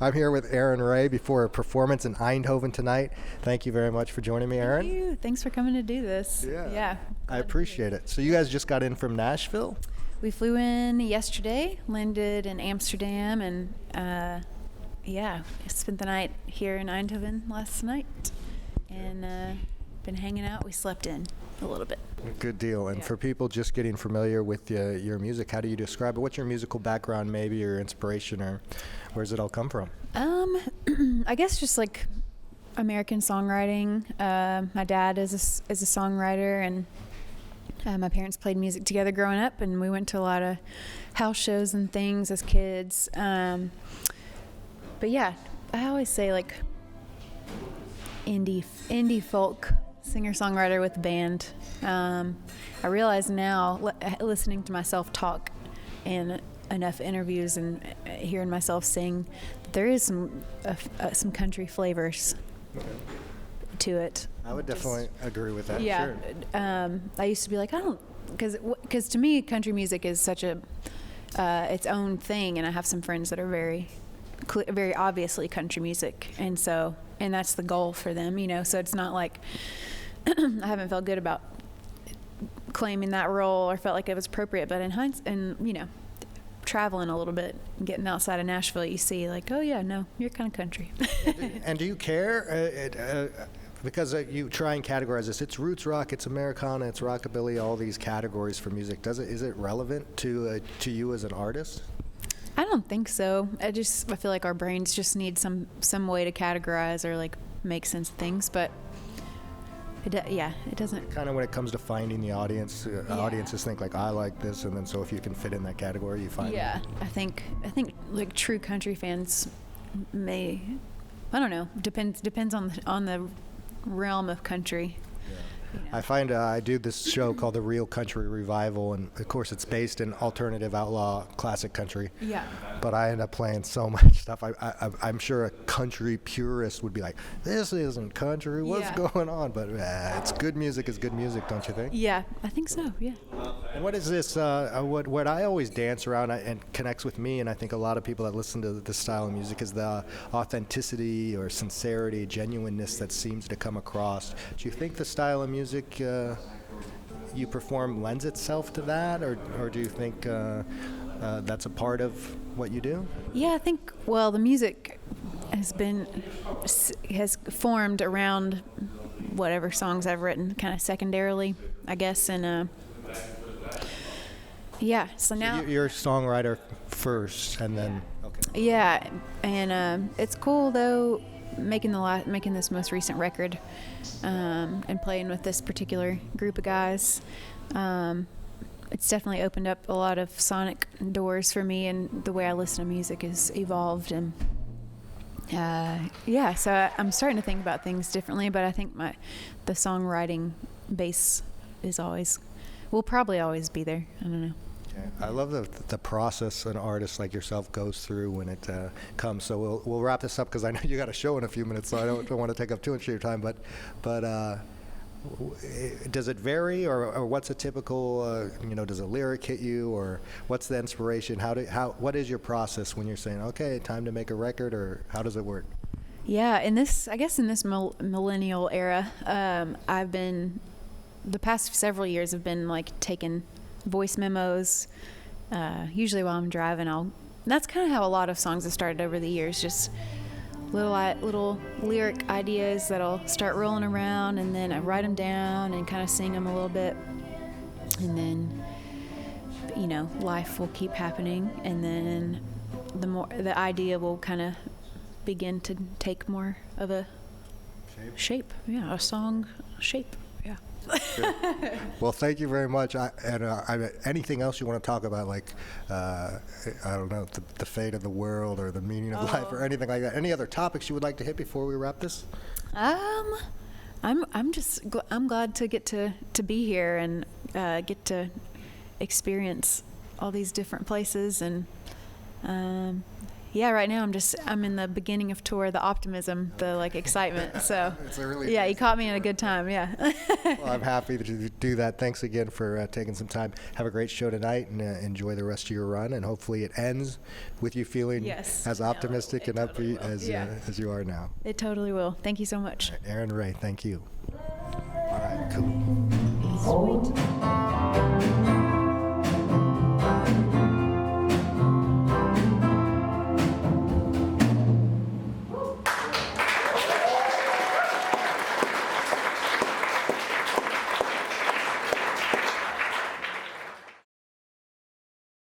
I'm here with Erin Rae before a performance in Eindhoven tonight. Thank you very much for joining me, Erin. Thank you. Thanks for coming to do this. Yeah. I appreciate it. So you guys just got in from Nashville? We flew in yesterday, landed in Amsterdam, and spent the night here in Eindhoven last night, and been hanging out. We slept in a little bit. Good deal. And for people just getting familiar with your music, how do you describe it? What's your musical background, maybe, your inspiration, or where does it all come from? I guess just like American songwriting. My dad is a songwriter, and my parents played music together growing up, and we went to a lot of house shows and things as kids. But yeah, I always say like indie folk singer-songwriter with a band. I realize now, listening to myself talk in enough interviews and hearing myself sing, there is some country flavors to it. I would definitely agree with that. Yeah. Sure. I used to be like, I don't, because to me, country music is such a its own thing, and I have some friends that are very obviously country music, and that's the goal for them, so it's not like I haven't felt good about claiming that role or felt like it was appropriate, but in hindsight, and traveling a little bit and getting outside of Nashville, you see like, oh yeah, no, you're kind of country. And do you care? Because you try and categorize this. It's roots rock, it's Americana, it's rockabilly, all these categories for music. Is it relevant to you as an artist? I don't think so. I feel like our brains just need some way to categorize or like make sense of things, but it doesn't. Kind of when it comes to finding the audience, audiences think like, I like this, and then so if you can fit in that category, you find. Yeah, it. I think like true country fans may, I don't know, depends on the realm of country. I find I do this show called The Real Country Revival, and of course it's based in alternative outlaw classic country. Yeah. But I end up playing so much stuff. I'm sure a country purist would be like, this isn't country, what's going on? But it's good music is good music, don't you think? Yeah, I think so, yeah. And what is this, what I always dance around and connects with me, and I think a lot of people that listen to this style of music, is the authenticity or sincerity, genuineness that seems to come across. Do you think the style of music you perform lends itself to that, or do you think that's a part of what you do? Yeah, I think, well, the music has formed around whatever songs I've written, kind of secondarily, I guess, and so now you're a songwriter first, and then okay. Yeah, and it's cool though making this most recent record, and playing with this particular group of guys. It's definitely opened up a lot of sonic doors for me, and the way I listen to music has evolved, and so I'm starting to think about things differently, but I think the songwriting base will probably always be there. I don't know. I love the process an artist like yourself goes through when it comes. So we'll wrap this up because I know you got a show in a few minutes, so I don't want to take up too much of your time. But does it vary, or what's a typical? Does a lyric hit you, or what's the inspiration? What is your process when you're saying, okay, time to make a record, or how does it work? Yeah, in this millennial era, the past several years have been like taking voice memos, usually while I'm driving. That's kind of how a lot of songs have started over the years, just little lyric ideas that'll start rolling around, and then I write them down and kind of sing them a little bit, and then life will keep happening, and then the idea will kind of begin to take more of a shape, a song shape. Well, thank you very much. Anything else you want to talk about, like I don't know, the fate of the world or the meaning of life or anything like that? Any other topics you would like to hit before we wrap this? I'm glad to get to be here and get to experience all these different places, and Yeah, right now I'm in the beginning of tour, the optimism, the like excitement. So It's early yeah, days. you caught me at a good time. Yeah. Well, I'm happy to do that. Thanks again for taking some time. Have a great show tonight, and enjoy the rest of your run. And hopefully it ends with you feeling Yes. as optimistic and totally upbeat will. as you are now. It totally will. Thank you so much. Erin Rae, thank you. All right, cool. Sweet.